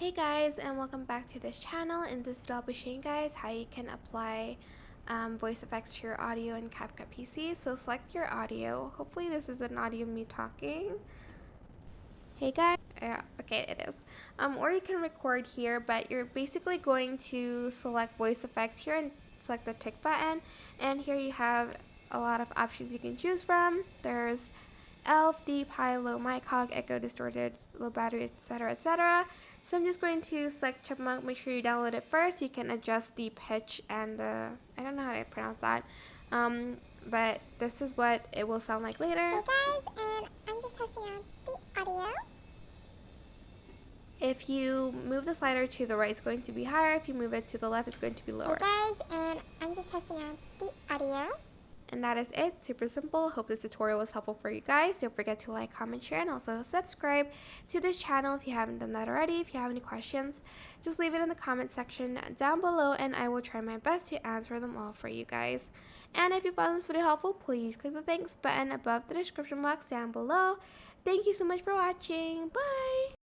Hey guys, and welcome back to this channel. In this video I'll be showing you guys how you can apply voice effects to your audio in CapCut PC. So select your audio. Hopefully this is an audio of me talking. Hey guys, yeah, okay it is. Or you can record here, but you're basically going to select voice effects here and select the tick button. And here you have a lot of options you can choose from. There's ELF, deep, high, low, mic hog, echo, distorted, low battery, etc, etc. So I'm just going to select Chipmunk. Make sure you download it first. You can adjust the pitch and the, I don't know how to pronounce that, but this is what it will sound like later. Hey guys, and I'm just testing out the audio. If you move the slider to the right, it's going to be higher. If you move it to the left, it's going to be lower. Hey guys, and I'm just testing out the audio. And that is it. Super simple. Hope this tutorial was helpful for you guys. Don't forget to like, comment, share, and also subscribe to this channel if you haven't done that already. If you have any questions, just leave it in the comment section down below and I will try my best to answer them all for you guys. And if you found this video helpful, please click the thanks button above the description box down below. Thank you so much for watching. Bye!